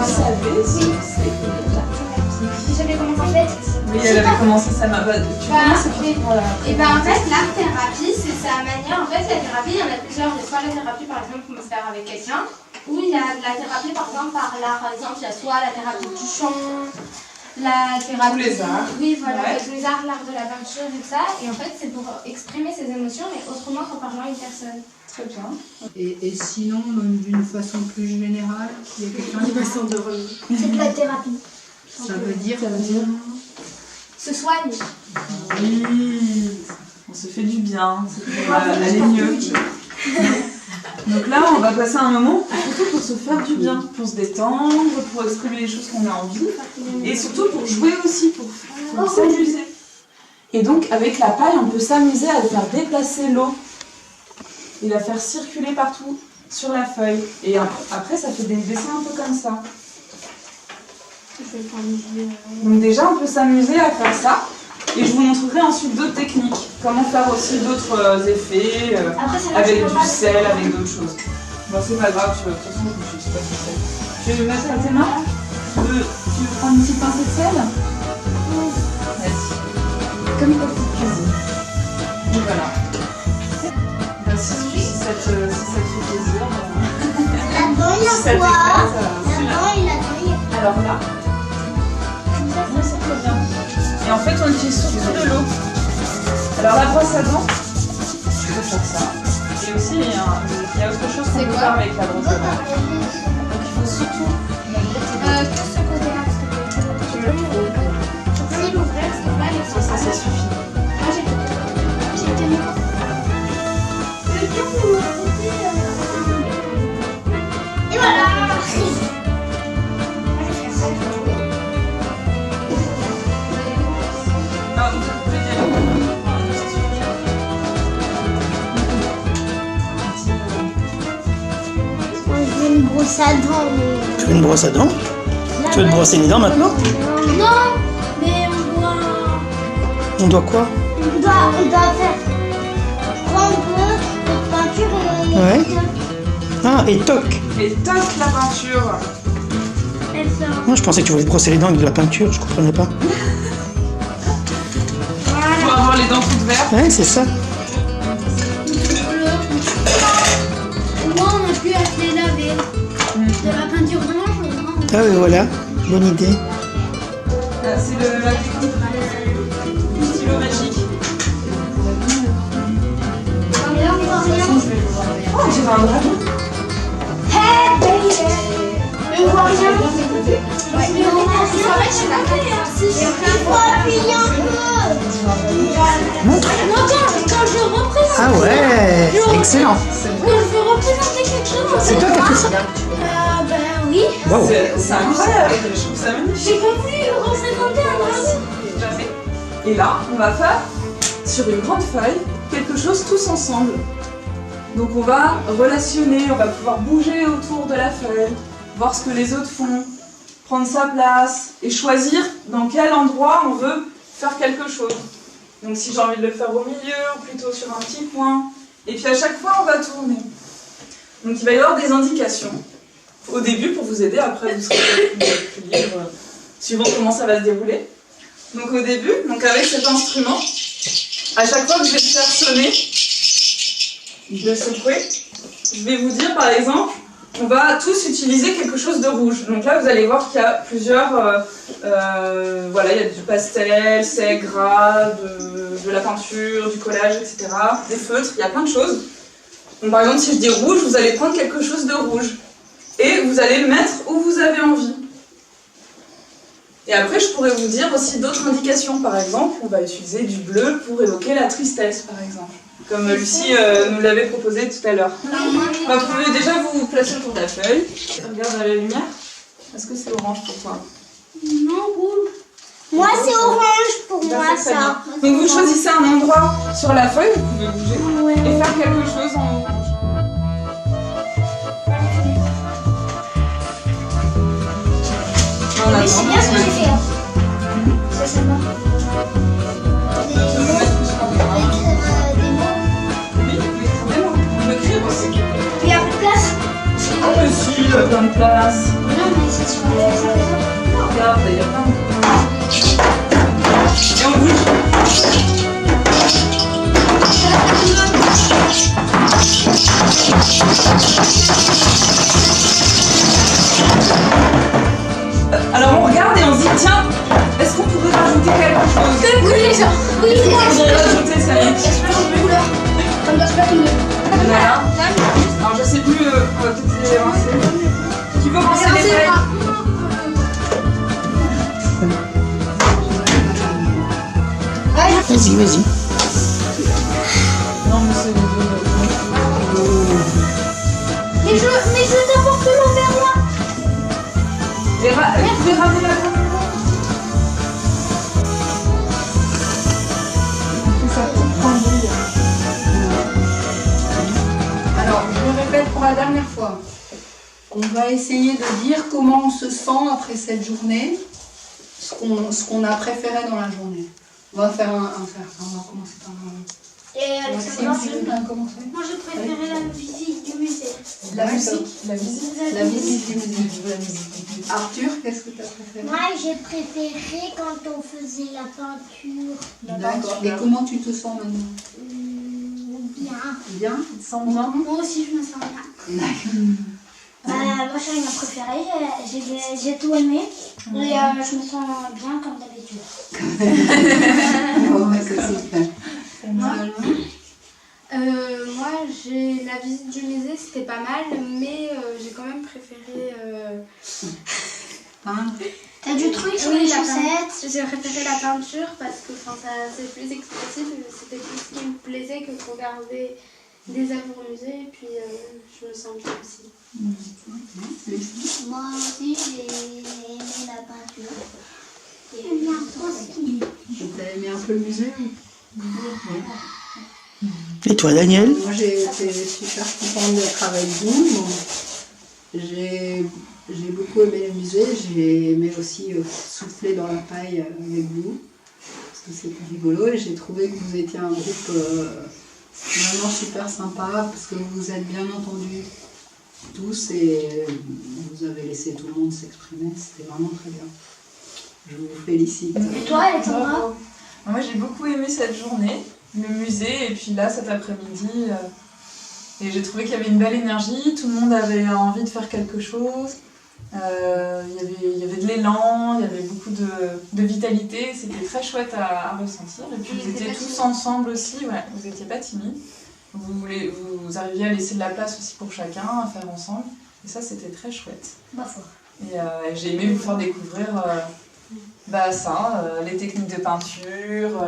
savais ce que c'est que la thérapie? Je savais comment en fait. Oui, elle avait commencé ça. Tu commences et ben en fait, l'art thérapie, c'est sa manière. En fait, la thérapie, il y en a plusieurs. Il y a soit la thérapie, par exemple, qu'on peut faire avec quelqu'un, ou il y a de la thérapie, par exemple, par l'art. Par exemple, il y a soit la thérapie du chant, la thérapie. Tous les arts. Oui, voilà, Ouais. tous les arts, l'art de la peinture et tout ça. Et en fait, c'est pour exprimer ses émotions, mais autrement qu'en parlant à une personne. Très bien. Et sinon, d'une façon plus générale, il y a quelqu'un qui C'est de la thérapie. ça veut dire Se soigne. Oui, on se fait du bien, c'est pour aller mieux. Donc là, on va passer un moment surtout pour se faire du bien, pour se détendre, pour exprimer les choses qu'on a envie, et surtout pour jouer aussi, pour s'amuser. Et donc, avec la paille, on peut s'amuser à faire déplacer l'eau et la faire circuler partout sur la feuille. Et après, ça fait des dessins un peu comme ça. Donc déjà, on peut s'amuser à faire ça. Et je vous montrerai ensuite d'autres techniques. Comment faire aussi d'autres effets, avec du sel, avec d'autres choses. Bon, c'est pas grave, de toute façon, je sais pas du sel. Tu veux mettre à tes mains? Tu veux prendre une petite pincée de sel? Vas-y. Comme une petite cuisine. Et voilà. Bah, si ça te fait plaisir. Là-dedans, il y Si ça a quoi? t'éclate, Là-dedans, il a alors là, c'est très bien. Et en fait, on utilise surtout de l'eau. Alors la brosse à dents, tu peux faire ça. Et aussi, il y a autre chose qu'on peut faire avec la brosse à dents. Donc il faut surtout... Tout ce côté-là, s'il te plaît. Tu veux Tu peux l'ouvrir, s'il te plaît, ça suffit. Moi, j'ai tenu. Le temps de me foutre. Et voilà. Ah, vous pouvez y aller. Ça suffit. Moi, je veux une brosse à dents. Tu veux une brosse à dents? Tu veux te brosser les dents maintenant? Non, mais on doit On doit quoi? faire prendre la peinture et... Ouais. Ah, et toc! Et toc la peinture. Elle sort. Moi, je pensais que tu voulais te brosser les dents avec de la peinture, je comprenais pas. Pour avoir les dents toutes vertes. Ouais, c'est ça. Au moins, on a pu acheter laver. De la peinture blanche, non? Ah oui, voilà, bonne idée. C'est la technique du stylo magique. Mais là, on voit rien. Oh, on dirait un dragon. Hey, baby. On voit rien. Ouais, mais on est en soirée, je suis là. Il faut appuyer un peu. Montre. Non, quand je représente. Ah ouais, excellent. Quand je veux représenter quelque chose. C'est toi qui as fait ça? Ben oui. Wow. C'est incroyable, je trouve ça magnifique. J'ai pas voulu représenter un dragon. Et là, on va faire sur une grande feuille quelque chose tous ensemble. Donc on va relationner, on va pouvoir bouger autour de la feuille, voir ce que les autres font, prendre sa place et choisir dans quel endroit on veut faire quelque chose. Donc si j'ai envie de le faire au milieu ou plutôt sur un petit point. Et puis à chaque fois, on va tourner. Donc il va y avoir des indications au début pour vous aider, après vous serez plus libre suivant comment ça va se dérouler. Donc au début, donc avec cet instrument, à chaque fois que je vais le faire sonner, je vais le secouer, je vais vous dire par exemple, on va tous utiliser quelque chose de rouge. Donc là vous allez voir qu'il y a plusieurs, voilà, il y a du pastel, sec, gras, de la peinture, du collage, etc. Des feutres, il y a plein de choses. Donc par exemple si je dis rouge, vous allez prendre quelque chose de rouge. Et vous allez le mettre où vous avez envie. Et après, je pourrais vous dire aussi d'autres indications. Par exemple, on va utiliser du bleu pour évoquer la tristesse, par exemple. Comme Lucie nous l'avait proposé tout à l'heure. Vous pouvez déjà vous placer autour de la feuille. Regarde à la lumière. Est-ce que c'est orange pour toi? Non, rouge. Moi, c'est orange pour moi, C'est très ça. bien. Donc vous choisissez un endroit sur la feuille, vous pouvez bouger et faire quelque chose en orange. Mais c'est bien ce que j'ai fait. C'est sympa. Des mots. On peut écrire aussi. Il y a plus de place. Ah, mais si, il y a plein de place. Non, mais Regarde, il y a plein de... Et on bouge. Alors on regarde et on se dit tiens, est-ce qu'on pourrait rajouter quelque chose? Oui, les gens. Oui, On pourrait rajouter ça. comme dans Splatoon 2. Voilà. Alors je sais plus, on va peut-être les lancer. Qui veut lancer les feuilles? Vas-y, vas-y. Non mais c'est les deux. Mais je t'apporte l'eau vers moi. Vous pouvez ramener la grande maman? Ça peut prendre. Alors, je le répète pour la dernière fois. On va essayer de dire comment on se sent après cette journée, ce qu'on a préféré dans la journée. On va faire on va commencer par Et Maxime, Alexandra, tu veux bien commencer? moi je préférais la visite du musée. La musique. La visite. La visite du musée. Arthur, qu'est-ce que tu as préféré? Moi j'ai préféré quand on faisait la peinture. D'accord. Et comment tu te sens maintenant? Bien. Bien? Tu te sens bien? Moi aussi je me sens bien. Moi j'ai rien préféré, j'ai tout aimé. Et je me sens bien comme d'habitude. Oh, c'est super. Moi, j'ai la visite du musée, c'était pas mal, mais j'ai quand même préféré. T'as du truc sur Oui, les la chaussettes? J'ai préféré la peinture parce que c'est plus expressif, c'était plus ce qui me plaisait que de regarder des œuvres au musée, et puis je me sens bien aussi. Moi aussi j'ai aimé la peinture. J'aime bien aussi. T'as aimé un peu le musée? Et toi, Daniel? Moi, j'ai été super contente d'être avec vous. Bon, j'ai beaucoup aimé le musée. J'ai aimé aussi souffler dans la paille avec vous, parce que c'était rigolo. Et j'ai trouvé que vous étiez un groupe vraiment super sympa, parce que vous vous êtes bien entendus tous et vous avez laissé tout le monde s'exprimer. C'était vraiment très bien. Je vous félicite. Et toi, Alexandra? Bravo. Moi j'ai beaucoup aimé cette journée, le musée, et puis là cet après-midi, et j'ai trouvé qu'il y avait une belle énergie, tout le monde avait envie de faire quelque chose, il y avait de l'élan, il y avait beaucoup de vitalité, c'était très chouette à ressentir, et puis vous étiez tous ensemble aussi, ouais, vous n'étiez pas timides, vous arriviez à laisser de la place aussi pour chacun, à faire ensemble, et ça c'était très chouette. Et j'ai aimé vous faire découvrir les techniques de peinture,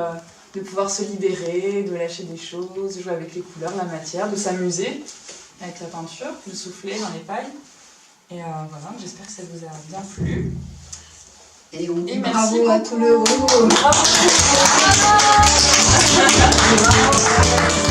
de pouvoir se libérer, de lâcher des choses, de jouer avec les couleurs, la matière, de s'amuser avec la peinture, de souffler dans les pailles. Et voilà, j'espère que ça vous a bien plu. Et on dit merci bravo à beaucoup. tout le groupe. Bravo.